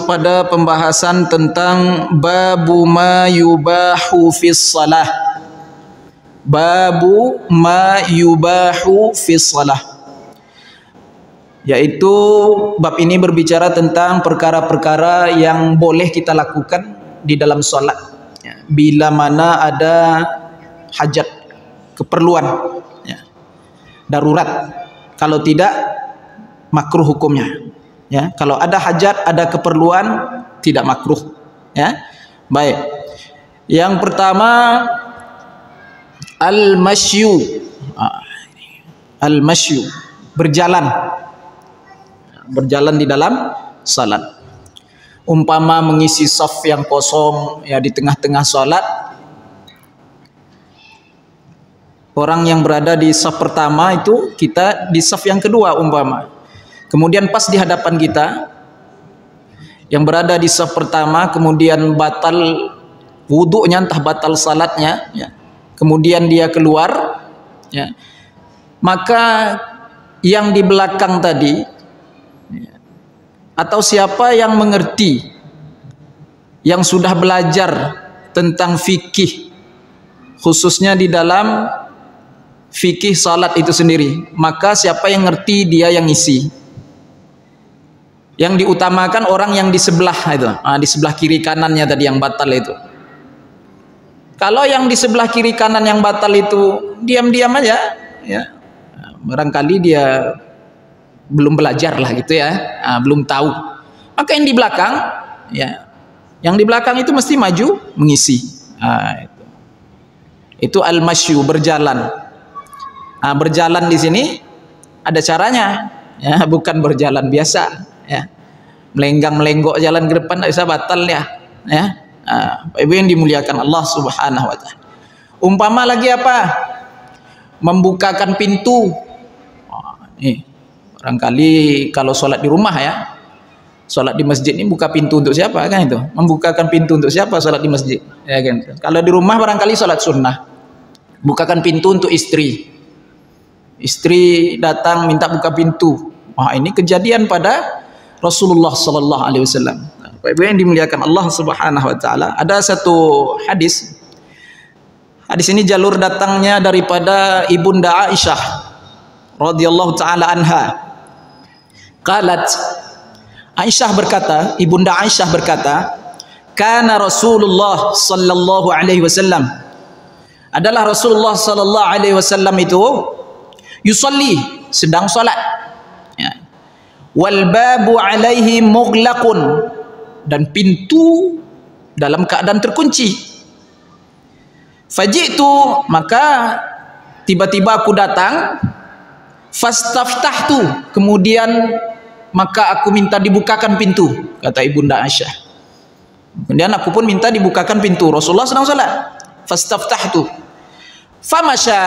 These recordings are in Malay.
pada pembahasan tentang babu ma yubahu fis salah. Babu ma yubahu fis salah, yaitu bab ini berbicara tentang perkara-perkara yang boleh kita lakukan di dalam salat bila mana ada hajat, keperluan, darurat. Kalau tidak, makruh hukumnya. Ya, kalau ada hajat, ada keperluan, tidak makruh. Ya, baik. Yang pertama, al-masyu. Al-masyu, berjalan. Berjalan di dalam salat. Umpama mengisi saf yang kosong, ya, di tengah-tengah salat. Orang yang berada di saf pertama itu, kita di saf yang kedua umpama. Kemudian pas di hadapan kita, yang berada di saf pertama, kemudian batal wudunya, entah batal salatnya, ya. Kemudian dia keluar, ya. Maka yang di belakang tadi, ya, atau siapa yang mengerti, yang sudah belajar tentang fikih, khususnya di dalam fikih salat itu sendiri, maka siapa yang ngerti dia yang isi. Yang diutamakan orang yang di sebelah itu, di sebelah kiri kanannya tadi yang batal itu. Kalau yang di sebelah kiri kanan yang batal itu diam-diam aja, ya, barangkali dia belum belajar lah gitu ya, belum tahu. Maka yang di belakang, ya, yang di belakang itu mesti maju mengisi. Itu al-masyu, berjalan. Berjalan di sini ada caranya, ya, bukan berjalan biasa, ya, melenggang-melenggok jalan ke depan tidak bisa, batal ya, ya. Ibu yang dimuliakan Allah Subhanahu wa Ta'ala. Umpama lagi apa? Membukakan pintu. Nih, barangkali kalau sholat di rumah, ya, sholat di masjid ini buka pintu untuk siapa kan itu? Membukakan pintu untuk siapa sholat di masjid? Ya kan? Kalau di rumah barangkali sholat sunnah, bukakan pintu untuk istri. Istri datang minta buka pintu. Wah, ini kejadian pada Rasulullah sallallahu alaihi wasallam. Bapak Ibu yang dimuliakan Allah Subhanahu wa Ta'ala, ada satu hadis. Hadis ini jalur datangnya daripada Ibunda Aisyah radhiyallahu taala anha. Qalat, Aisyah berkata, Ibunda Aisyah berkata, kana Rasulullah sallallahu alaihi wasallam, adalah Rasulullah sallallahu alaihi wasallam itu yusalli, sedang salat, ya, wal babu alaihi mughlaqun, dan pintu dalam keadaan terkunci. Fajitu, maka tiba-tiba aku datang, fastaftahtu, kemudian maka aku minta dibukakan pintu, kata Ibunda Aisyah. Kemudian aku pun minta dibukakan pintu. Rasulullah sedang salat, fastaftahtu, famasya,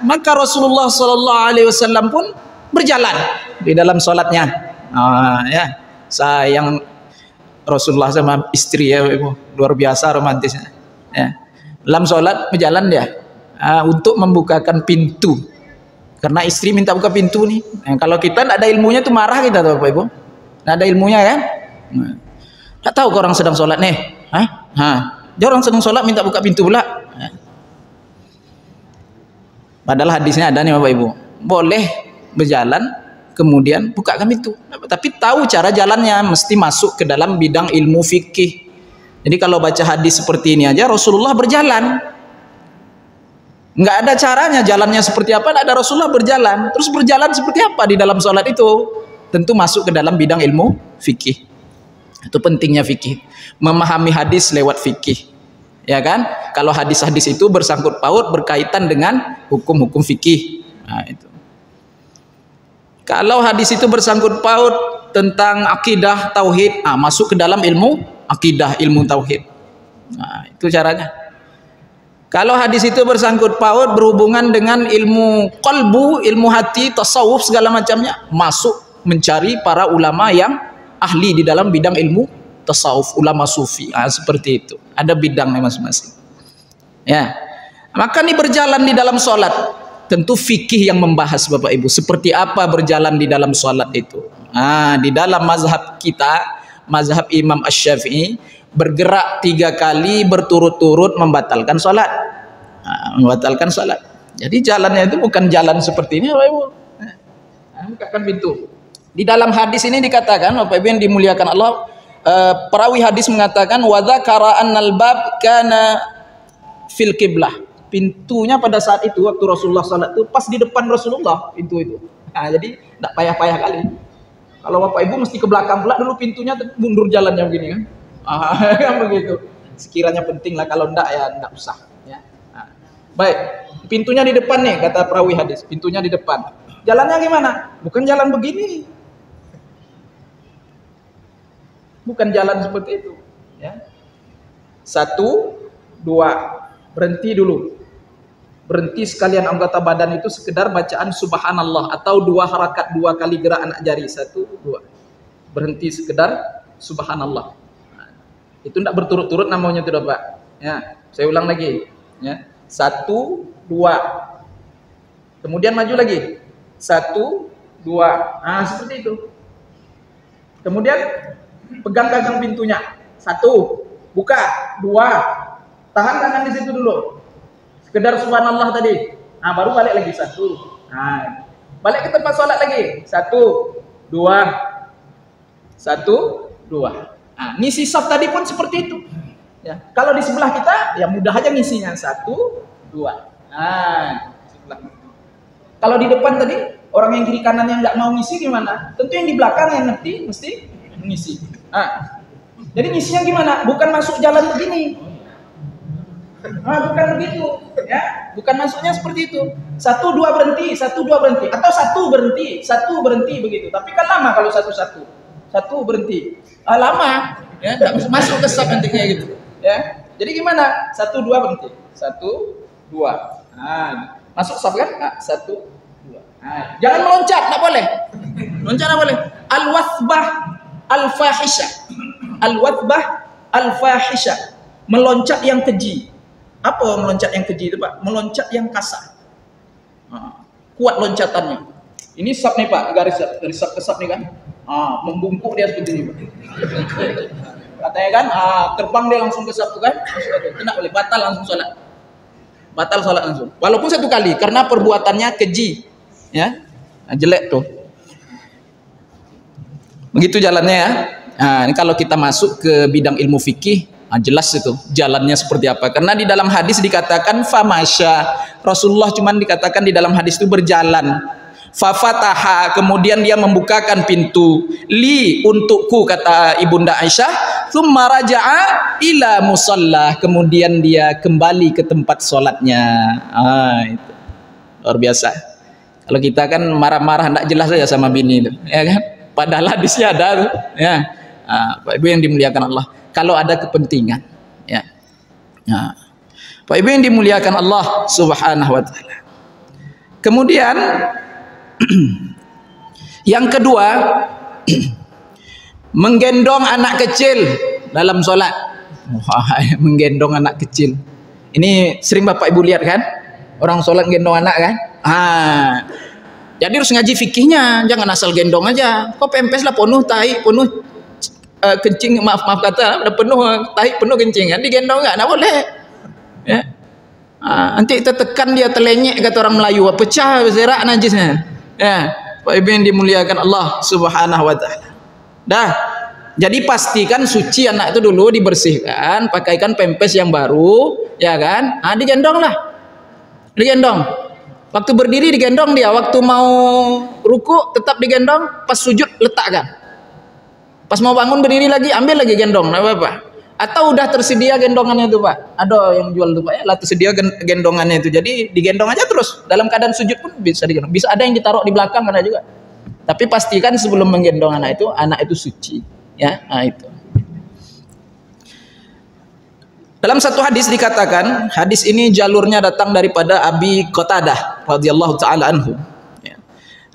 maka Rasulullah sallallahu alaihi wasallam pun berjalan di dalam salatnya. Ya, sayang Rasulullah sama istri, ya Ibu, luar biasa romantisnya. Ya. Dalam salat berjalan dia, untuk membukakan pintu. Karena istri minta buka pintu nih. Kalau kita tidak ada ilmunya tuh marah kita tuh Bapak Ibu. Tidak ada ilmunya kan? Tak tahu kok orang sedang salat nih. Dia orang sedang salat minta buka pintu pula. Padahal hadisnya ada nih Bapak Ibu, boleh berjalan kemudian bukakan pintu, tapi tahu cara jalannya, mesti masuk ke dalam bidang ilmu fikih. Jadi kalau baca hadis seperti ini aja, Rasulullah berjalan, nggak ada caranya jalannya seperti apa, nggak ada, Rasulullah berjalan. Terus berjalan seperti apa di dalam sholat itu? Tentu masuk ke dalam bidang ilmu fikih. Itu pentingnya fikih, memahami hadis lewat fikih. Ya kan? Kalau hadis-hadis itu bersangkut paut berkaitan dengan hukum-hukum fikih. Nah, itu. Kalau hadis itu bersangkut paut tentang akidah tauhid, masuk ke dalam ilmu akidah, ilmu tauhid. Nah, itu caranya. Kalau hadis itu bersangkut paut berhubungan dengan ilmu qalbu, ilmu hati, tasawuf segala macamnya, masuk mencari para ulama yang ahli di dalam bidang ilmu tasawuf, ulama sufi. Seperti itu. Ada bidangnya masing-masing. Ya. Maka ini berjalan di dalam sholat. Tentu fikih yang membahas Bapak Ibu. Seperti apa berjalan di dalam sholat itu. Di dalam mazhab kita mazhab Imam Asy-Syafi'i bergerak 3 kali berturut-turut membatalkan sholat. Membatalkan sholat. Jadi jalannya itu bukan jalan seperti ini, Bapak Ibu. Bukakan pintu. Di dalam hadis ini dikatakan, Bapak Ibu yang dimuliakan Allah, perawi hadis mengatakan wa dzakara annal bab kana fil qiblah. Pintunya pada saat itu waktu Rasulullah salat itu pas di depan Rasulullah pintu itu. Nah, jadi tidak payah-payah kali. Kalau Bapak Ibu mesti ke belakang pula dulu pintunya mundur jalannya begini kan. Kan begitu. Sekiranya penting lah, kalau enggak ya enggak usah ya. Nah, baik, pintunya di depan nih kata perawi hadis, pintunya di depan. Jalannya gimana? Bukan jalan begini. Bukan jalan seperti itu ya. 1 2 berhenti dulu. Berhenti sekalian anggota badan itu sekedar bacaan subhanallah atau 2 harakat 2 kali gerak anak jari 1 2. Berhenti sekedar subhanallah. Nah, itu tidak berturut-turut namanya itu Pak. Ya, saya ulang lagi ya. 1 2. Kemudian maju lagi. 1 2. Nah, seperti itu. Kemudian pegang pintunya. 1 buka, 2 tahan tangan di situ dulu. Sekedar subhanallah tadi. Nah, baru balik lagi 1. Nah, balik ke tempat sholat lagi. 1 2 1 2. Nah, ngisi saf tadi pun seperti itu. Ya, kalau di sebelah kita ya mudah aja ngisinya 1 2. Nah, sebelah. Kalau di depan tadi orang yang kiri kanan yang nggak mau ngisi gimana? Tentu yang di belakang yang ngerti mesti ngisi. Nah, jadi ngisinya gimana? Bukan masuk jalan begini. Nah, bukan begitu, ya. Bukan masuknya seperti itu. 1 2 berhenti, 1 2 berhenti, atau 1 berhenti, 1 berhenti begitu. Tapi kan lama kalau 1 berhenti. Lama, ya. Nggak masuk ke saf nanti kayak gitu, ya. Jadi gimana? 1 2 berhenti, 1 2. Nah, masuk saf kan? Nah, 1 2. Nah, jangan meloncat, nggak boleh. Meloncat nggak boleh. Al-wathbah al-fahisha. Al-wathbah al-fahisha. Meloncat yang keji. Apa meloncat yang keji itu Pak? Meloncat yang kasar. Kuat loncatannya. Ini sap nih Pak, garis sap ke sap nih kan. Membungkuk dia seperti ini Pak. Katanya kan, terbang dia langsung ke sap tuh kan. Kena boleh, batal langsung sholat. Batal sholat langsung. Walaupun 1 kali, karena perbuatannya keji. Ya, jelek tuh. Begitu jalannya ya. Nah, ini kalau kita masuk ke bidang ilmu fikih, jelas itu jalannya seperti apa. Karena di dalam hadis dikatakan famasya. Rasulullah cuman dikatakan di dalam hadis itu berjalan. Fafataha, kemudian dia membukakan pintu. Li, untukku, kata Ibunda Aisyah. Tsumma raja'a ila musalla. Kemudian dia kembali ke tempat sholatnya. Itu luar biasa. Kalau kita kan marah-marah tidak jelas saja sama bini itu, ya kan? Padahal hadisnya ada tuh, ya. Pak Ibu yang dimuliakan Allah. Kalau ada kepentingan, ya. Nah, Pak Ibu yang dimuliakan Allah Subhanahu wa taala. Kemudian yang kedua, menggendong anak kecil dalam sholat. Menggendong anak kecil. Ini sering Bapak Ibu lihat kan? Orang sholat gendong anak kan? Jadi harus ngaji fikihnya, jangan asal gendong aja. Kok pempes lah penuh tahi, penuh kencing, maaf kata, udah penuh tahi, penuh kencing kan, digendong nggak? Nggak boleh. Ya. Nanti kita tekan dia telenyek kata orang Melayu, pecah beserak najisnya. Ya, Pak Ibu yang dimuliakan Allah Subhanahu wa taala. Dah. Jadi pastikan suci anak itu dulu, dibersihkan, pakaikan pempes yang baru, ya kan? Digendong lah. Digendong. Waktu berdiri digendong dia, waktu mau ruku tetap digendong, pas sujud letakkan. Pas mau bangun berdiri lagi, ambil lagi gendong, enggak apa-apa. Atau udah tersedia gendongannya itu Pak. Ada yang jual tuh Pak ya, lah tersedia gendongannya itu. Jadi digendong aja terus. Dalam keadaan sujud pun bisa digendong. Bisa ada yang ditaruh di belakang, ada juga. Tapi pastikan sebelum menggendong anak itu suci, ya. Nah, itu. Dalam satu hadis dikatakan, hadis ini jalurnya datang daripada Abi Qatadah radhiyallahu taala anhu.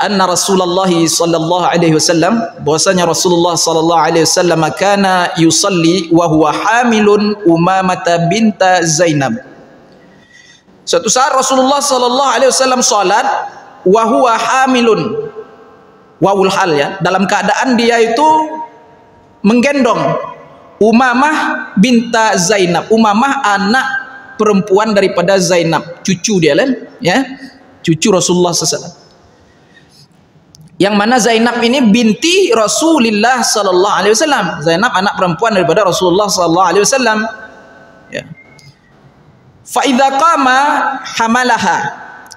Anna Rasulullah sallallahu alaihi wasallam, bahwasanya Rasulullah sallallahu alaihi wasallam kana yusalli wa huwa hamilun Umamah binta Zainab. Suatu saat Rasulullah sallallahu alaihi wasallam salat wa huwa hamilun, wawul hal ya, dalam keadaan dia itu menggendong Umamah binta Zainab. Umamah anak perempuan daripada Zainab, cucu dia kan, ya, cucu Rasulullah SAW. Yang mana Zainab ini binti Rasulullah sallallahu alaihi wasallam. Zainab anak perempuan daripada Rasulullah sallallahu alaihi wasallam. Ya. Fa idza qama hamalaha.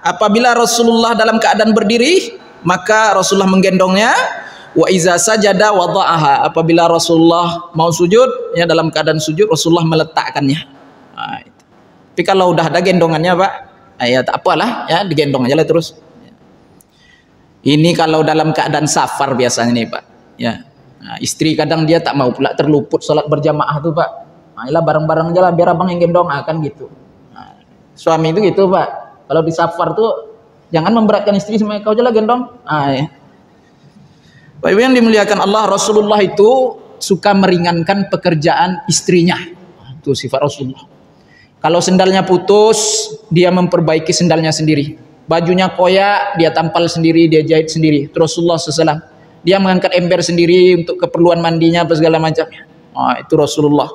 Apabila Rasulullah dalam keadaan berdiri, maka Rasulullah menggendongnya. Wa iza sajada wada'aha. Apabila Rasulullah mau sujud, ya, dalam keadaan sujud Rasulullah meletakkannya. Nah, itu. Tapi kalau udah ada gendongannya, Pak, ya tak apalah, ya, digendong aja lah terus. Ini kalau dalam keadaan safar biasanya nih, Pak. Ya. Nah, istri kadang dia tak mau pula terluput salat berjamaah tuh, Pak. Nah, bareng-bareng aja lah biar abang yang gendong, kan gitu. Nah, suami itu gitu, Pak. Kalau di safar tuh jangan memberatkan istri, sama kau aja lah gendong. Nah, ya. Pak Ibu yang dimuliakan Allah, Rasulullah itu suka meringankan pekerjaan istrinya. Itu sifat Rasulullah. Kalau sendalnya putus, dia memperbaiki sendalnya sendiri. Bajunya koyak, dia tampal sendiri, dia jahit sendiri. Terus Rasulullah SAW, dia mengangkat ember sendiri untuk keperluan mandinya apa segala macamnya. Itu Rasulullah.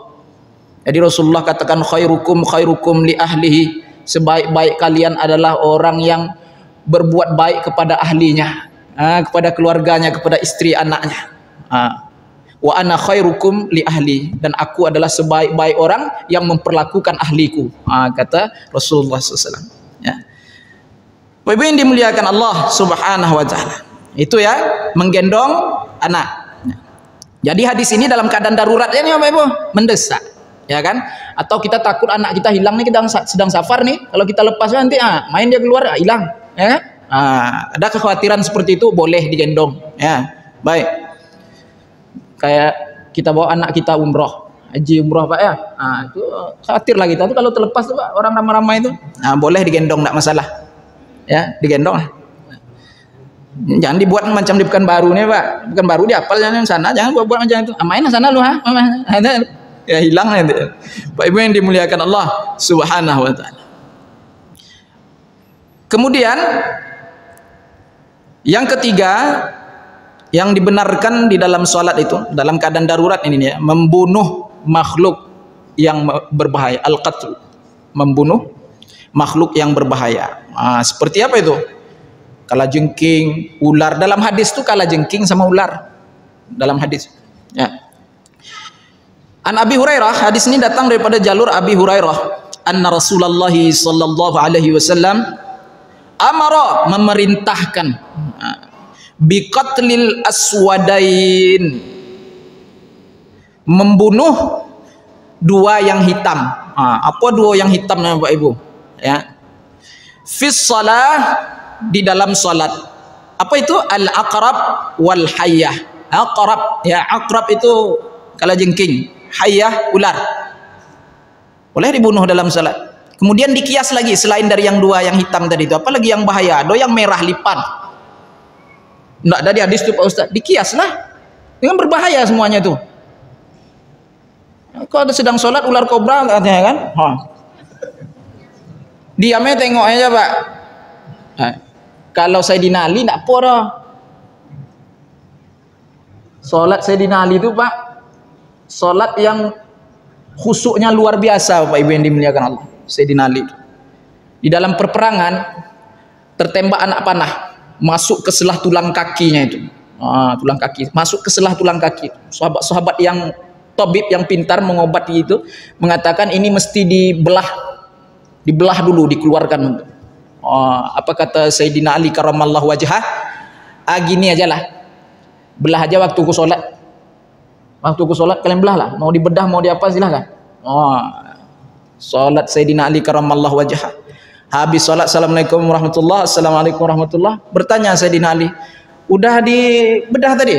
Jadi Rasulullah katakan khairukum li ahlihi. Sebaik-baik kalian adalah orang yang berbuat baik kepada ahlinya, kepada keluarganya, kepada istri anaknya. Wa ana khairukum li ahli, dan aku adalah sebaik-baik orang yang memperlakukan ahliku, kata Rasulullah SAW. Ya. Bapak yang dimuliakan Allah Subhanahu wa taala. Itu ya, menggendong anak. Jadi hadis ini dalam keadaan darurat ya nih Bapak Ibu, mendesak, ya kan? Atau kita takut anak kita hilang nih, kita sedang safar nih, kalau kita lepas nanti main dia keluar hilang, ya kan? Ada kekhawatiran seperti itu, boleh digendong, ya. Baik. Kayak kita bawa anak kita umroh, haji umroh Pak ya. Itu khawatir lah kita tuh kalau terlepas tuh Pak, orang ramai-ramai itu. Boleh digendong, enggak masalah. Ya, digendong lah. Jangan dibuat macam di Pekanbaru nih Pak. Pekanbaru dihafal jangan sana, jangan buat macam itu. Main sana lu ya hilang nanti. Pak Ibu yang dimuliakan Allah Subhanahu wa taala. Kemudian yang ketiga yang dibenarkan di dalam sholat itu, dalam keadaan darurat ini ya, membunuh makhluk yang berbahaya, al-qatl, membunuh makhluk yang berbahaya. Seperti apa itu? Kalajengking, ular. Dalam hadis itu kalajengking sama ular. Dalam hadis. Ya. An Abi Hurairah, hadis ini datang daripada jalur Abi Hurairah. Anna Rasulullah sallallahu alaihi wasallam amara, memerintahkan biqatlil aswadain, membunuh dua yang hitam. Apa dua yang hitam Bapak Ibu? Ya. Fis shalah, di dalam salat. Apa itu? Al-aqrab wal hayyah. Aqrab, ya, aqrab itu kalajengking, hayyah ular. Boleh dibunuh dalam salat. Kemudian dikias lagi selain dari yang dua yang hitam tadi itu, apalagi yang bahaya? Ada yang merah lipan. Enggak ada di hadis itu Pak Ustaz. Dikiaslah. Dengan berbahaya semuanya itu. Kalau ada sedang sholat ular kobra katanya kan? Diamnya tengok aja Pak. Kalau Sayyidina Ali enggak apa dah. Sholat Sayyidina Ali itu Pak, sholat yang khusyuknya luar biasa Bapak Ibu yang dimuliakan Allah. Sayyidina Ali di dalam perperangan tertembak anak panah, masuk ke selah tulang kakinya itu. Tulang kaki, masuk ke selah tulang kaki. Sahabat-sahabat yang tabib, yang pintar mengobati itu mengatakan ini mesti dibelah dulu, dikeluarkan. Apa kata Sayyidina Ali karamallahu wajhah? Gini aja lah, belah aja waktu ku sholat. Waktu ku sholat kalian belah lah, mau dibedah mau diapa silahkan. Sholat Sayyidina Ali karamallahu wajhah. Habis sholat, assalamualaikum warahmatullah, assalamualaikum warahmatullah. Bertanya Sayyidina Ali, udah dibedah tadi?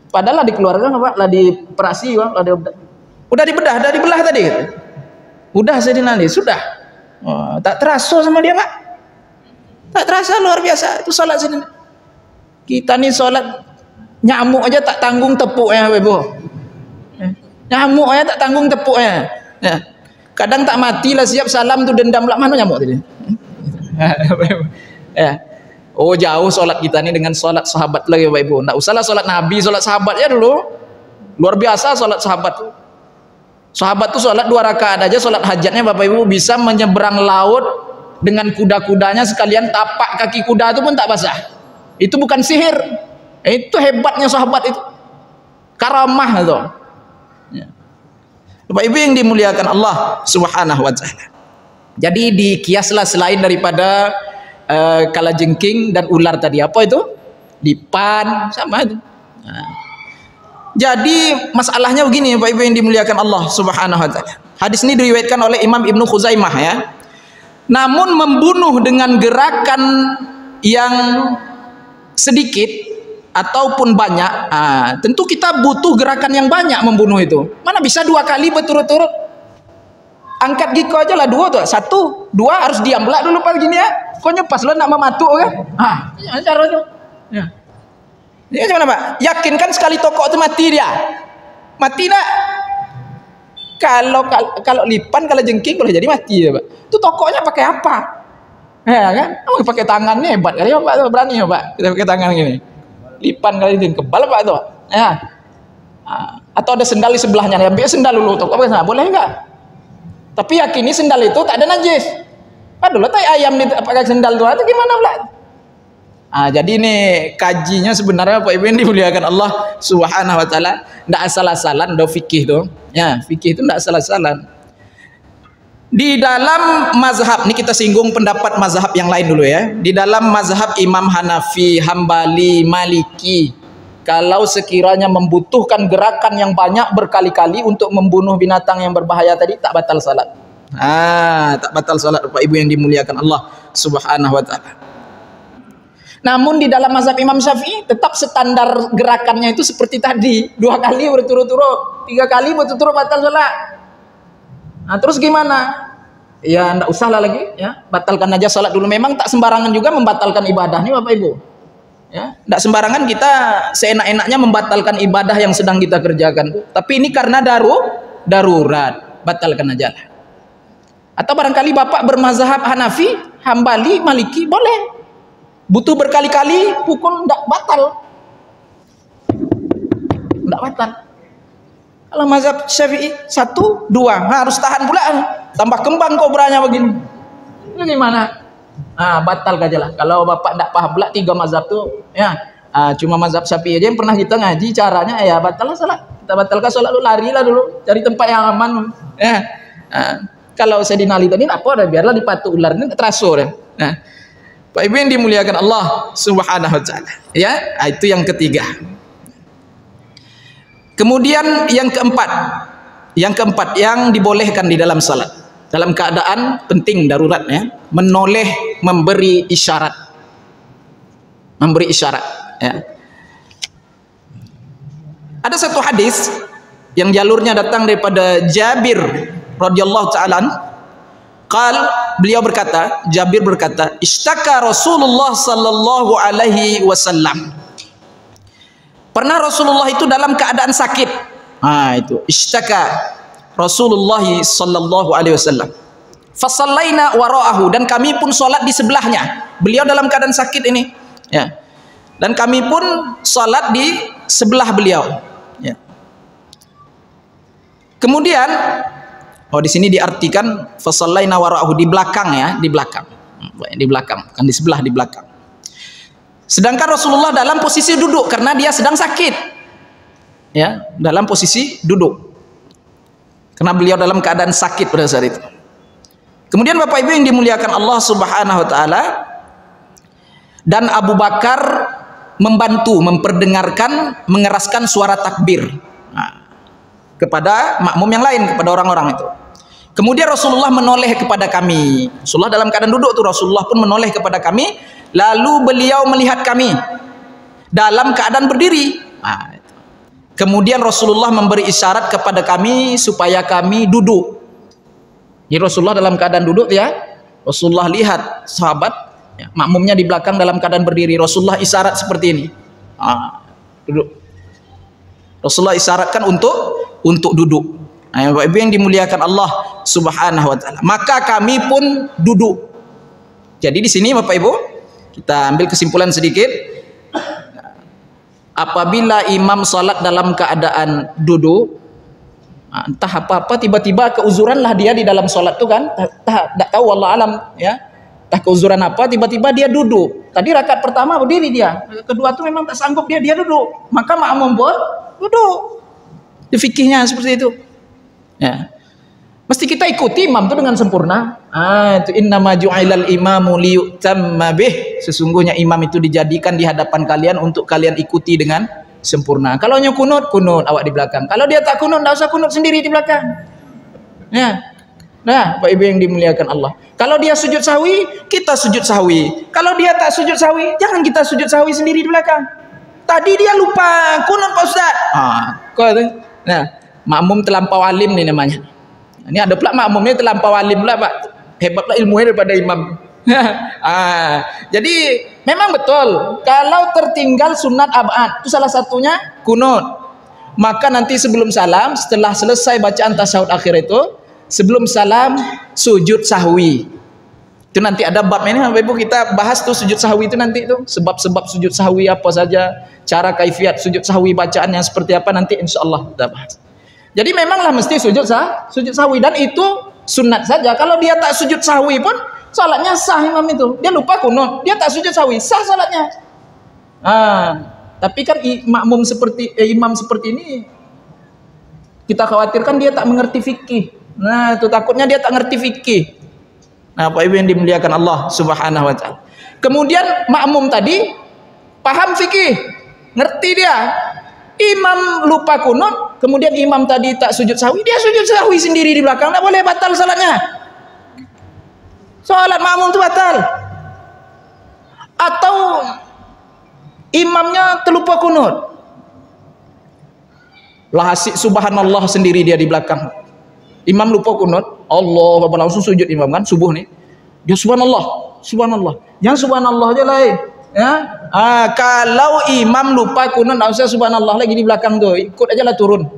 Padahal lah dikeluarkan Pak, lah dioperasi Pak, lah dibedah. Udah dibedah, udah dibelah tadi. Udah Sayyidina Ali, sudah. Tak terasa sama dia Pak. Tak terasa, luar biasa itu sholat Sayyidina. Kita nih sholat nyamuk aja tak tanggung tepuknya Ibu. Nyamuk aja tak tanggung tepuknya. Ya. Kadang tak mati lah, siap salam tuh dendam lah, mana nyamuk tadi. Ya. Jauh sholat kita nih dengan sholat sahabat lagi Bapak Ibu. Nggak usahlah sholat Nabi, sholat sahabat ya dulu. Luar biasa sholat sahabat. Sahabat tuh sholat 2 rakaat aja, sholat hajatnya Bapak Ibu bisa menyeberang laut dengan kuda-kudanya sekalian tapak kaki kuda itu pun tak basah. Itu bukan sihir. Itu hebatnya sahabat itu. Karamah itu. Ya. Bapak Ibu yang dimuliakan Allah Subhanahu wa taala. Jadi dikiaslah selain daripada kalajengking dan ular tadi, apa itu? Lipan, sama itu. Nah. Jadi masalahnya begini Bapak Ibu yang dimuliakan Allah Subhanahu wa taala. Hadis ini diriwayatkan oleh Imam Ibnu Khuzaimah ya. Namun membunuh dengan gerakan yang sedikit ataupun banyak, tentu kita butuh gerakan yang banyak membunuh itu. Mana bisa 2 kali berturut-turut? Angkat giko aja lah 2 tuh. 1, 2 harus diam pula dulu pas gini ya. Kok nyepas lo nak mematuk kan? Cara itu. Ya. Ini gimana Pak? Yakin kan sekali tokok itu mati dia? Mati tak? Kalau lipan, kalau jengking boleh jadi mati ya Pak. Itu tokoknya pakai apa? Ya kan? Pakai tangannya hebat kali ya Pak, tuh berani ya Pak. Kita pakai tangan gini. Lipan kali ini kebal Pak tuh. Ya. Atau ada sendal di sebelahnya, ambil sendal dulu tokok pakai sana. Boleh enggak? Tapi yakini sendal itu tak ada najis. Aduh, tai ayam di pakai sendal tuh, itu gimana pula? Jadi ini kajinya sebenarnya Pak Ibu yang dimuliakan Allah Subhanahu wa taala, ndak asal-asalan do fikih tuh. Ya, fikih itu ndak asal-asalan. Di dalam mazhab, ini kita singgung pendapat mazhab yang lain dulu ya. Di dalam mazhab Imam Hanafi, Hambali, Maliki, kalau sekiranya membutuhkan gerakan yang banyak berkali-kali untuk membunuh binatang yang berbahaya tadi, tak batal salat. Tak batal salat Bapak Ibu yang dimuliakan Allah Subhanahu wa taala. Namun di dalam mazhab Imam Syafi'i tetap standar gerakannya itu seperti tadi, 2 kali berturut-turut, 3 kali berturut-turut batal salat. Terus gimana? Ya ndak usah lah lagi ya, batalkan aja salat dulu. Memang tak sembarangan juga membatalkan ibadah nih Bapak Ibu. Ya, ndak sembarangan kita seenak-enaknya membatalkan ibadah yang sedang kita kerjakan. Tapi ini karena darurat, batalkan aja lah. Atau barangkali Bapak bermazhab Hanafi, Hambali, Maliki, boleh. Butuh berkali-kali pukul ndak batal. Ndak batal. Kalau mazhab Syafi'i 1, 2 harus tahan pula. Tambah kembang kobranya begini. Ini gimana? Batal aja lah. Kalau Bapak ndak paham pula 3 mazhab tuh ya. Cuma mazhab Syafi'i aja yang pernah kita ngaji caranya ya batal salat. Kita batalkan salat lu larilah dulu, cari tempat yang aman. Ya. Kalau saya dinali tadi apa dah biarlah dipatuk ular ini terasur ya. Pak Ibu yang dimuliakan Allah Subhanahu wa taala. Ya, itu yang ketiga. Kemudian yang keempat yang dibolehkan di dalam salat dalam keadaan penting darurat ya, menoleh memberi isyarat. Memberi isyarat ya. Ada satu hadis yang jalurnya datang daripada Jabir radhiyallahu taala. Beliau berkata, Jabir berkata, ishtaka Rasulullah sallallahu alaihi wasallam. Pernah Rasulullah itu dalam keadaan sakit. Itu ishtaka Rasulullah sallallahu alaihi wasallam. Fasallaina wara'ahu, dan kami pun salat di sebelahnya. Beliau dalam keadaan sakit ini, ya. Dan kami pun salat di sebelah beliau, ya. Kemudian di sini diartikan fasallaina wara'ahu, di belakang ya, di belakang. Di belakang, kan di sebelah, di belakang. Sedangkan Rasulullah dalam posisi duduk karena dia sedang sakit. Ya, dalam posisi duduk. Karena beliau dalam keadaan sakit pada saat itu. Kemudian Bapak Ibu yang dimuliakan Allah Subhanahu wa taala, dan Abu Bakar membantu memperdengarkan, mengeraskan suara takbir kepada makmum yang lain, kepada orang-orang itu. Kemudian Rasulullah menoleh kepada kami. Rasulullah dalam keadaan duduk tuh, Rasulullah pun menoleh kepada kami. Lalu beliau melihat kami dalam keadaan berdiri. Kemudian Rasulullah memberi isyarat kepada kami supaya kami duduk. Jadi Rasulullah dalam keadaan duduk ya. Rasulullah lihat sahabat ya, makmumnya di belakang dalam keadaan berdiri. Rasulullah isyarat seperti ini. Duduk. Rasulullah isyaratkan untuk duduk. Bapak Ibu yang dimuliakan Allah Subhanahu wa taala. Maka kami pun duduk. Jadi di sini Bapak Ibu, kita ambil kesimpulan sedikit. apabila imam salat dalam keadaan duduk, entah apa-apa tiba-tiba keuzuran lah dia di dalam salat tu kan, tak tahu Allah alam ya, entah keuzuran apa tiba-tiba dia duduk. Tadi rakaat pertama berdiri dia, kedua tu memang tak sanggup dia duduk, maka makmum pun duduk. Itu fikihnya seperti itu. Ya. Mesti kita ikuti imam itu dengan sempurna. Itu innama ju'ilal imamu liyutamma bih. Sesungguhnya imam itu dijadikan di hadapan kalian untuk kalian ikuti dengan sempurna. Kalau hanya kunut awak di belakang. Kalau dia tak kunut, tak usah kunut sendiri di belakang. Ya. Nah, Pak Ibu yang dimuliakan Allah. Kalau dia sujud sahwi, kita sujud sahwi. Kalau dia tak sujud sahwi, jangan kita sujud sahwi sendiri di belakang. Tadi dia lupa kunut Pak Ustaz. Nah, makmum terlampau alim nih namanya. Ini ada pula makmumnya terlampau alim pula Pak. Hebatlah ilmunya daripada imam. Jadi memang betul kalau tertinggal sunat abad itu salah satunya kunut. Maka nanti sebelum salam, setelah selesai bacaan tasyahud akhir itu, sebelum salam sujud sahwi. Itu nanti ada bab ini Bapak Ibu kita bahas tuh sujud sahwi itu nanti itu sebab-sebab sujud sahwi apa saja, cara kaifiat sujud sahwi bacaannya seperti apa nanti insyaallah kita bahas. Jadi memanglah mesti sujud sahwi dan itu sunat saja. Kalau dia tak sujud sahwi pun salatnya sah imam itu. Dia lupa kunut, dia tak sujud sahwi, sah salatnya. Tapi kan imam seperti ini kita khawatirkan dia tak mengerti fikih. Nah, itu takutnya dia tak ngerti fikih. Nah, Pak Ibu yang dimuliakan Allah Subhanahu wa taala. Kemudian makmum tadi paham fikih, ngerti dia. Imam lupa kunut, kemudian imam tadi tak sujud sahwi, dia sujud sahwi sendiri di belakang, tak boleh batal salatnya. Salat makmum itu batal. Atau imamnya terlupa kunut, lah asik subhanallah sendiri dia di belakang. Imam lupa kunut, Allah langsung sujud imam kan subuh nih. Dia subhanallah. Yang subhanallah aja lain. Ya, kalau imam lupa kunut, tak usah subhanallah lagi di belakang tuh, ikut aja lah turun,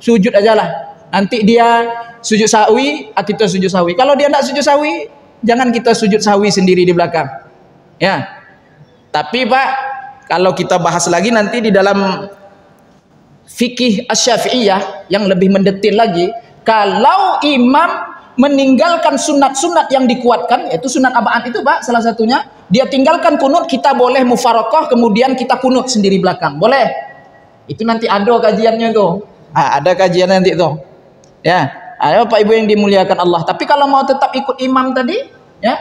sujud aja lah. Nanti dia sujud sahwi, kita sujud sahwi. Kalau dia tak sujud sahwi, jangan kita sujud sahwi sendiri di belakang. Ya, tapi Pak, kalau kita bahas lagi nanti di dalam fikih asy-syafi'iyah yang lebih mendetil lagi, kalau imam meninggalkan sunat-sunat yang dikuatkan, yaitu sunat abad itu Pak, salah satunya dia tinggalkan kunut, kita boleh mufarokoh kemudian kita kunut sendiri belakang, boleh. Itu nanti ada kajiannya tuh. Ada kajian nanti tuh. Ya, ayo Pak Ibu yang dimuliakan Allah. Tapi kalau mau tetap ikut imam tadi, ya,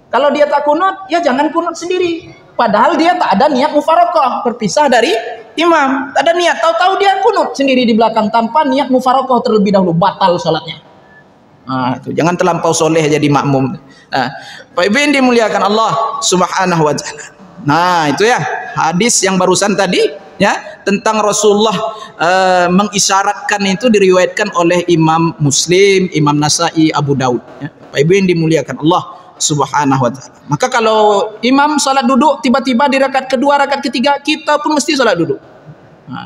kalau dia tak kunut, ya jangan kunut sendiri. Padahal dia tak ada niat mufarokoh, berpisah dari imam, tak ada niat. Tahu-tahu dia kunut sendiri di belakang tanpa niat mufarokoh terlebih dahulu, batal sholatnya. Jangan terlampau soleh jadi makmum. Pak Ibu yang dimuliakan Allah Subhanahu wa taala. Nah, itu ya hadis yang barusan tadi ya tentang Rasulullah mengisyaratkan itu diriwayatkan oleh Imam Muslim, Imam Nasai, Abu Daud ya. Pak Ibu yang dimuliakan Allah Subhanahu wa taala. Maka kalau imam salat duduk tiba-tiba di rakaat kedua, rakaat ketiga, kita pun mesti salat duduk.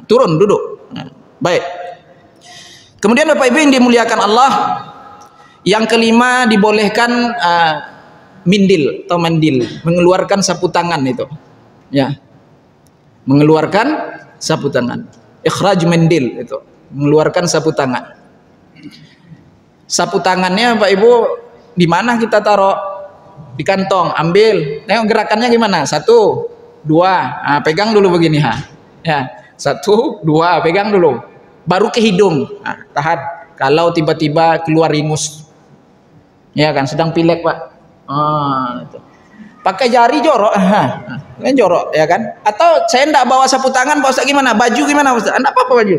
Turun duduk. Baik. Kemudian Bapak Ibu yang dimuliakan Allah, yang kelima dibolehkan mindil atau mandil, mengeluarkan sapu tangan itu. Ya. Mengeluarkan sapu tangan. Ikhraj mandil itu, mengeluarkan sapu tangan. Sapu tangannya Pak Ibu di mana kita taruh? Di kantong, ambil. Tengok gerakannya gimana? 1, 2. Pegang dulu begini Ya. 1, 2, pegang dulu. Baru ke hidung. Tahan. Kalau tiba-tiba keluar ingus. Ya kan, sedang pilek Pak. Itu. Pakai jari jorok, kan jorok ya kan? Atau saya enggak bawa sapu tangan, Pak Ustaz gimana? Baju gimana Pak Ustaz? Enggak apa-apa baju.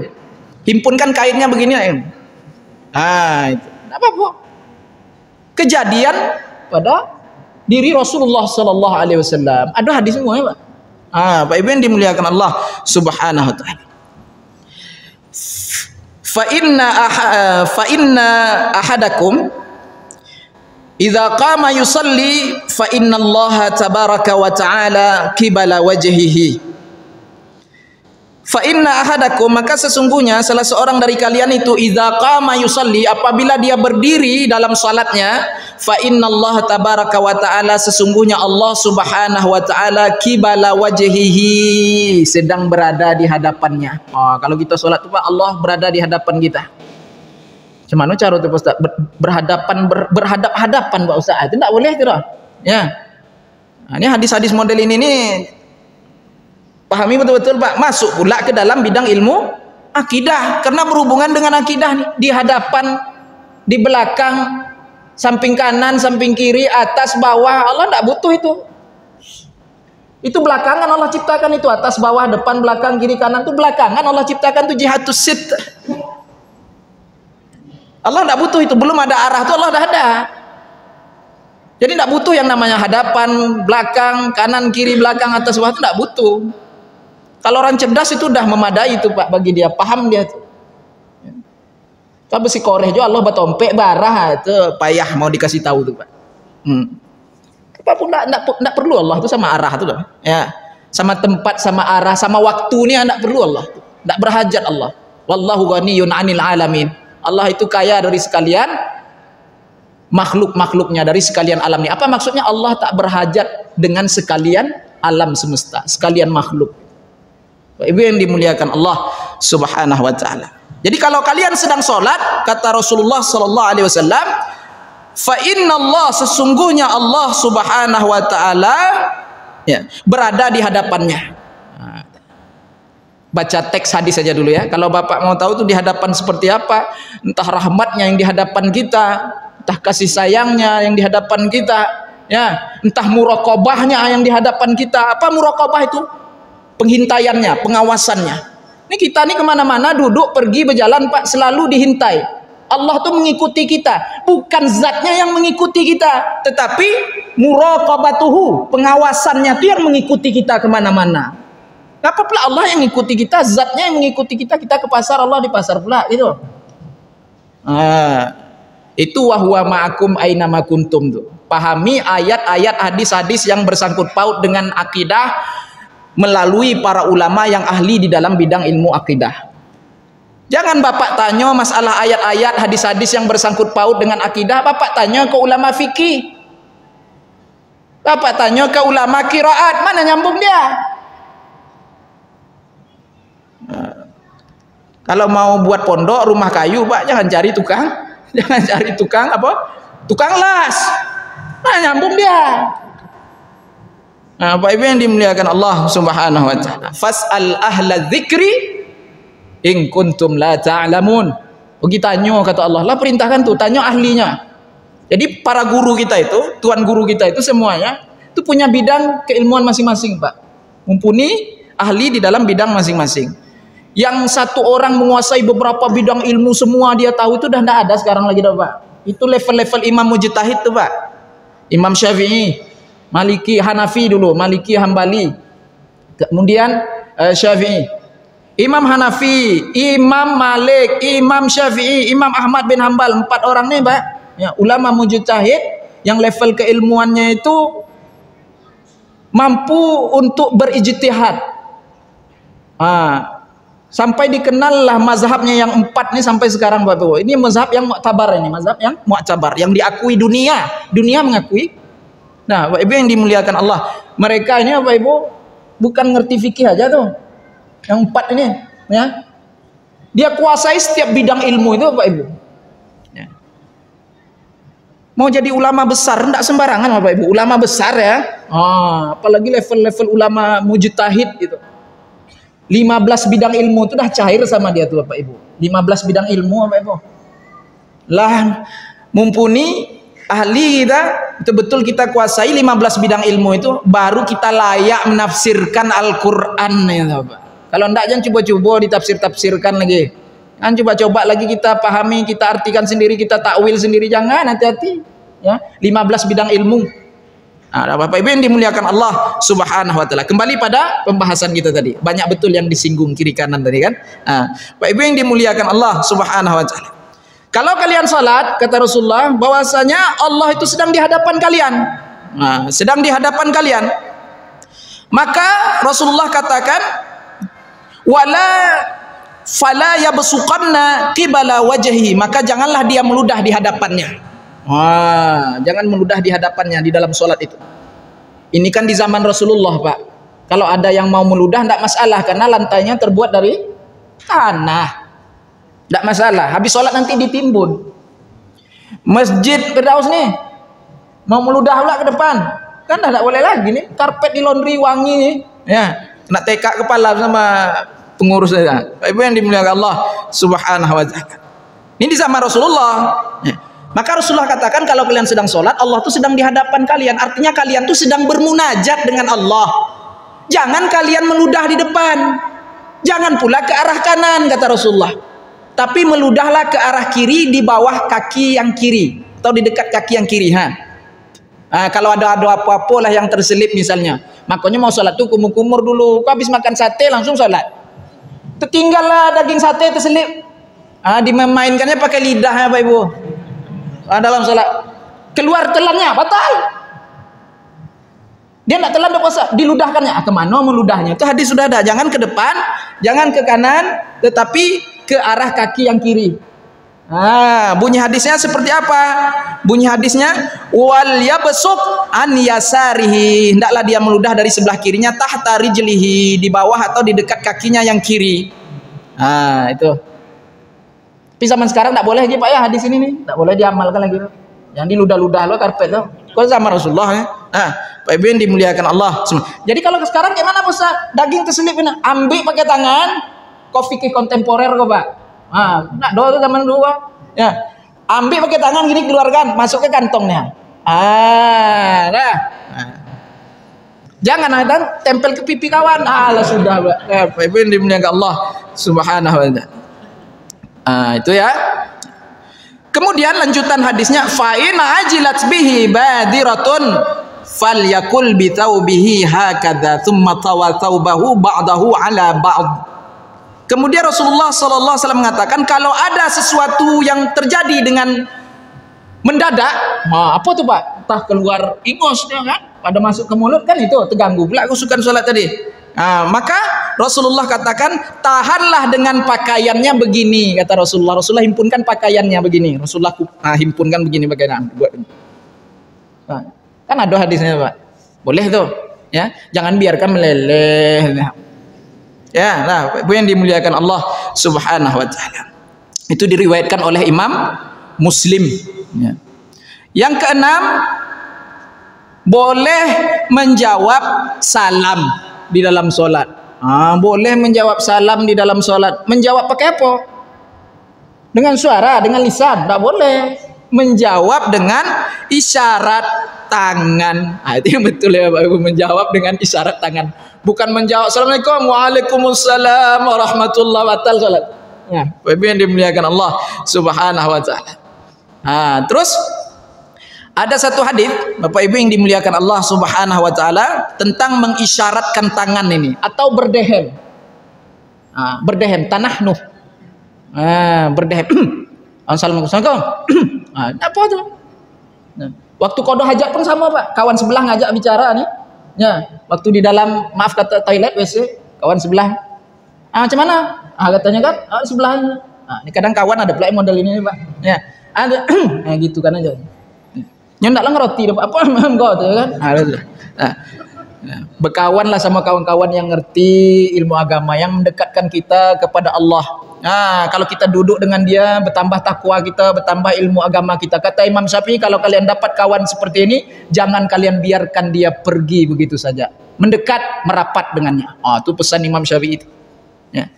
Himpunkan kainnya begini itu. Enggak apa-apa. Kejadian pada diri Rasulullah sallallahu alaihi wasallam. Ada hadis semua ya, Pak. Pak Ibu yang dimuliakan Allah Subhanahu wa taala. Fa inna ahadakum idza qama yusalli fa innallaha tabaraka wa ta'ala qibala wajhihi Fa inna ahadakum, maka sesungguhnya salah seorang dari kalian itu idza qama yusalli, apabila dia berdiri dalam salatnya, fa innallaha tabaraka wa taala, sesungguhnya Allah subhanahu wa taala qibala wajhihi, sedang berada di hadapannya. Oh, kalau kita salat itu Pak, Allah berada di hadapan kita. Cuman cara itu Pak Ustaz, berhadap-hadapan Pak Ustaz. Itu enggak boleh itu. Ya. Nah, ini hadis-hadis model ini nih pahami betul-betul Pak, masuk pula ke dalam bidang ilmu akidah, karena berhubungan dengan akidah nih. Di hadapan, di belakang, samping kanan, samping kiri, atas, bawah, Allah tidak butuh itu. Itu belakangan Allah ciptakan itu, atas, bawah, depan, belakang, kiri, kanan itu belakangan Allah ciptakan itu jihatus sit. Allah tidak butuh itu, belum ada arah itu Allah dah ada. Jadi tidak butuh yang namanya hadapan, belakang, kanan, kiri, belakang, atas, bawah, itu tidak butuh. Kalau orang cerdas itu udah memadai itu Pak, bagi dia, paham dia tuh. Tapi si koreh juga Allah batompek barah itu payah mau dikasih tahu tuh Pak. Apapun enggak perlu Allah itu sama arah itu loh. Ya. Sama tempat, sama arah, sama waktu ini enggak perlu Allah. Enggak berhajat Allah. Wallahu ghaniyun 'anil alamin. Allah itu kaya dari sekalian makhluk-makhluknya, dari sekalian alam ini. Apa maksudnya? Allah tak berhajat dengan sekalian alam semesta, sekalian makhluk. Ibu yang dimuliakan Allah subhanahu wa ta'ala. Jadi kalau kalian sedang sholat, kata Rasulullah sallallahu alaihi wasallam, fa inna Allah, sesungguhnya Allah subhanahu wa ta'ala ya, berada di hadapannya. Baca teks hadis saja dulu ya. Kalau Bapak mau tahu tuh di hadapan seperti apa, entah rahmatnya yang di hadapan kita, entah kasih sayangnya yang di hadapan kita, ya, entah muraqabahnya yang di hadapan kita. Apa muraqabah itu? Penghintaiannya, pengawasannya. Ini kita nih kemana-mana, duduk, pergi, berjalan Pak, selalu dihintai. Allah tuh mengikuti kita, bukan zatnya yang mengikuti kita, tetapi muraqabatuhu, pengawasannya tuh yang mengikuti kita kemana-mana. Apa pula Allah yang mengikuti kita, zatnya yang mengikuti kita, kita ke pasar, Allah di pasar pula, gitu. Itu wahwa ma'akum aina ma kuntum tuh. Pahami ayat-ayat, hadis-hadis yang bersangkut paut dengan akidah melalui para ulama yang ahli di dalam bidang ilmu akidah. Jangan Bapak tanya masalah ayat-ayat, hadis-hadis yang bersangkut paut dengan akidah, Bapak tanya ke ulama fikih. Bapak tanya ke ulama qiraat, mana nyambung dia? Kalau mau buat pondok, rumah kayu, Pak, jangan cari tukang. Jangan cari tukang apa? Tukang las. Mana nyambung dia? Nah, Bapak Ibu yang dimuliakan Allah subhanahu wa ta'ala, fas'al ahla dzikri in kuntum la ta'lamun. Pergi tanya, kata Allah, lah perintahkan tuh, tanya ahlinya. Jadi para guru kita itu, tuan guru kita itu semuanya itu punya bidang keilmuan masing-masing Pak, mumpuni ahli di dalam bidang masing-masing. Yang satu orang menguasai beberapa bidang ilmu semua dia tahu, itu udah tidak ada sekarang lagi dah Pak. Itu level-level imam mujtahid tuh Pak. Imam Syafi'i, Maliki, Hanafi dulu, Maliki, Hambali, kemudian Syafi'i, Imam Hanafi, Imam Malik, Imam Syafi'i, Imam Ahmad bin Hambal, 4 orang nih Pak, ya, ulama mujtahid yang level keilmuannya itu mampu untuk berijtihad. Sampai dikenallah mazhabnya yang 4 nih sampai sekarang Bapak Ibu. Ini mazhab yang mu'tabar, ini mazhab yang mu'tabar, yang diakui dunia mengakui. Nah, Bapak Ibu yang dimuliakan Allah, mereka ini Bapak Ibu bukan ngerti fikih aja tuh. Yang 4 ini, ya. Dia kuasai setiap bidang ilmu itu Bapak Ibu. Ya. Mau jadi ulama besar enggak sembarangan Bapak Ibu, ulama besar ya. Apalagi level-level ulama mujtahid gitu. 15 bidang ilmu itu dah cair sama dia tuh Bapak Ibu. 15 bidang ilmu Bapak Ibu. Lah mumpuni ahli kita, betul-betul kita kuasai 15 bidang ilmu itu, baru kita layak menafsirkan Al-Quran ya Bapak. Kalau enggak jangan coba-coba ditafsir-tafsirkan lagi. Kan coba-coba lagi kita pahami, kita artikan sendiri, kita takwil sendiri, jangan, hati-hati ya. 15 bidang ilmu. Nah, Bapak Ibu yang dimuliakan Allah subhanahu wa ta'ala, kembali pada pembahasan kita tadi, banyak betul yang disinggung kiri kanan tadi kan. Bapak Ibu yang dimuliakan Allah subhanahu wa ta'ala, kalau kalian salat, kata Rasulullah, bahwasanya Allah itu sedang di hadapan kalian. Sedang di hadapan kalian. Maka Rasulullah katakan, Wala fala yabsuqanna qibala wajhi, maka janganlah dia meludah di hadapannya. Jangan meludah di hadapannya di dalam sholat itu. Ini kan di zaman Rasulullah, Pak. Kalau ada yang mau meludah tidak masalah, karena lantainya terbuat dari tanah, tidak masalah. Habis sholat nanti ditimbun. Masjid Firdaus nih mau meludah pula ke depan, kan tidak boleh lagi nih. Karpet di laundry wangi nih, ya nak tekak kepala sama pengurus saya. Ibu yang dimuliakan Allah Subhanahu wa taala. Ini di zaman Rasulullah. Ya. Maka Rasulullah katakan kalau kalian sedang sholat, Allah tuh sedang di hadapan kalian. Artinya kalian tuh sedang bermunajat dengan Allah. Jangan kalian meludah di depan. Jangan pula ke arah kanan, kata Rasulullah. Tapi meludahlah ke arah kiri, di bawah kaki yang kiri atau di dekat kaki yang kiri. Kalau ada apa-apa lah yang terselip misalnya, makanya mau sholat tuh kumur-kumur dulu. Kau habis makan sate langsung sholat, tertinggallah daging sate terselip. Dimainkannya pakai lidah ya Pak Ibu. Dalam sholat keluar telannya batal. Dia nak telan puasa, diludahkannya. Kemana meludahnya? Itu hadis sudah ada. Jangan ke depan, jangan ke kanan, tetapi ke arah kaki yang kiri. Bunyi hadisnya seperti apa? Bunyi hadisnya wal yabsuq an yasarihi. Hendaklah dia meludah dari sebelah kirinya, tahta rijlihi, di bawah atau di dekat kakinya yang kiri. Itu. Tapi zaman sekarang tidak boleh lagi Pak ya, hadis ini nih, tidak boleh diamalkan lagi. Yang diludah-ludah lo karpet tuh. Kau sama Rasulullah ya. Pak Ibu yang dimuliakan Allah. Jadi kalau sekarang gimana Ustaz? Daging terselip ini, ambil pakai tangan. Kau fikih kontemporer kok Pak. Nak doa itu zaman dulu Pak. Ya. Ambil pakai tangan gini, keluarkan, masuk ke kantongnya. Jangan ada tempel ke pipi kawan. Sudah Pak. Pak Ibu yang dimuliakan Allah Subhanahu wa taala. Itu ya. Kemudian lanjutan hadisnya, fa in ajilat bihi badiratun falyakul bi thawbihi hakadha thumma tawa thawbahu ba'dahu ala ba'd. Kemudian Rasulullah sallallahu alaihi wasallam mengatakan, kalau ada sesuatu yang terjadi dengan mendadak, apa tuh Pak? Entah keluar ingos kan, pada masuk ke mulut kan, itu terganggu pula kusukan salat tadi. Maka Rasulullah katakan, tahanlah dengan pakaiannya begini, kata Rasulullah. Rasulullah himpunkan pakaiannya begini. Rasulullah himpunkan begini pakaian. Kan ada hadisnya Pak. Boleh tuh, ya. Jangan biarkan meleleh. Ya, Ibu yang dimuliakan Allah Subhanahu wa taala. Itu diriwayatkan oleh Imam Muslim. Ya. Yang keenam, boleh menjawab salam di dalam sholat. Boleh menjawab salam di dalam sholat. Menjawab pakai apa? Dengan suara, dengan lisan? Tak boleh. Menjawab dengan isyarat tangan. Itu yang betul ya Pak Ibu, menjawab dengan isyarat tangan. Bukan menjawab Assalamualaikum, Waalaikumsalam warahmatullahi wabarakatuh sholat. Pak Ibu yang dimuliakan Allah Subhanahu wa taala. Terus ada satu hadis Bapak Ibu yang dimuliakan Allah Subhanahu wa taala tentang mengisyaratkan tangan ini atau berdehem. Berdehem, tanahnuh. Berdehem. Assalamualaikum. Apa tuh? Waktu qada hajat pun sama Pak. Kawan sebelah ngajak bicara nih. Ya, waktu di dalam, maaf kata toilet WC, kawan sebelah. Macam mana? Katanya kan sebelahnya. Ini kadang kawan ada pula model ini Pak. Ya. Ada gitu kan aja. Nyendak lah ngerti apa enggak tuh kan. Berkawan lah sama kawan-kawan yang ngerti ilmu agama, yang mendekatkan kita kepada Allah. Kalau kita duduk dengan dia, bertambah takwa kita, bertambah ilmu agama kita. Kata Imam Syafi'i, kalau kalian dapat kawan seperti ini, jangan kalian biarkan dia pergi begitu saja. Mendekat, merapat dengannya. Itu pesan Imam Syafi'i itu. Ya.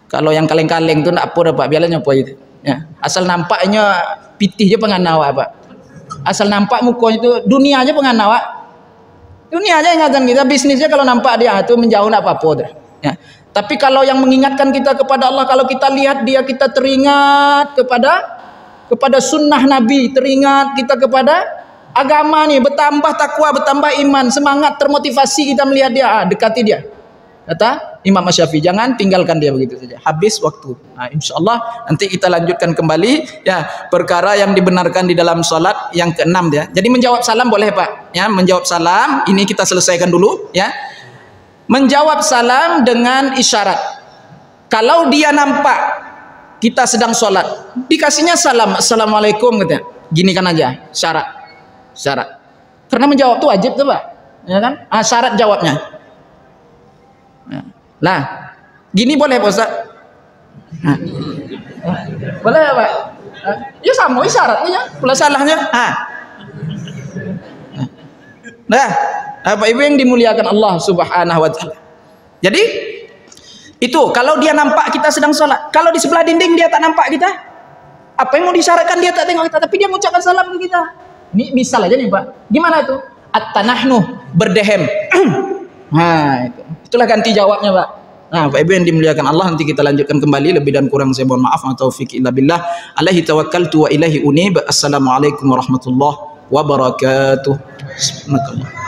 Kalau yang kaleng-kaleng itu nak apa dapat, biarlah apa itu. Ya. Asal nampaknya pitih je penganawa Pak. Asal nampak mukanya itu, dunia aja penganawa. Dunia aja ingatan kita, bisnisnya kalau nampak dia itu menjauh nak apa-apa. Ya. Tapi kalau yang mengingatkan kita kepada Allah, kalau kita lihat dia, kita teringat kepada sunnah Nabi, teringat kita kepada agama nih, bertambah takwa, bertambah iman, semangat, termotivasi kita melihat dia, dekati dia. Kata Imam Syafi'i, jangan tinggalkan dia begitu saja. Habis waktu. Insyaallah nanti kita lanjutkan kembali ya perkara yang dibenarkan di dalam salat yang keenam ya. Jadi menjawab salam boleh Pak. Ya, menjawab salam ini kita selesaikan dulu ya. menjawab salam dengan isyarat. Kalau dia nampak kita sedang sholat, dikasihnya salam, assalamualaikum katanya, ginikan aja syarat. Karena menjawab itu wajib tuh Pak, ya kan? Syarat jawabnya. Nah, gini boleh Pak Ustaz? Boleh ya Pak? Ya sama isyaratnya, pula salahnya. Nah, Bapak Ibu yang dimuliakan Allah Subhanahu wa taala. Jadi itu kalau dia nampak kita sedang sholat, kalau di sebelah dinding dia tak nampak kita, apa yang mau disyaratkan, dia tak tengok kita, tapi dia mengucapkan salam ke kita. Ini misal aja nih Pak. Gimana itu? At-tanahnu, berdehem. Nah, itulah ganti jawabnya Pak. Nah, Bapak Ibu yang dimuliakan Allah, nanti kita lanjutkan kembali. Lebih dan kurang saya mohon maaf. Taufiq illa billah. Alaihi tawakkaltu wa ilaihi unib. Assalamualaikum warahmatullahi wabarakatuh. Bismillah.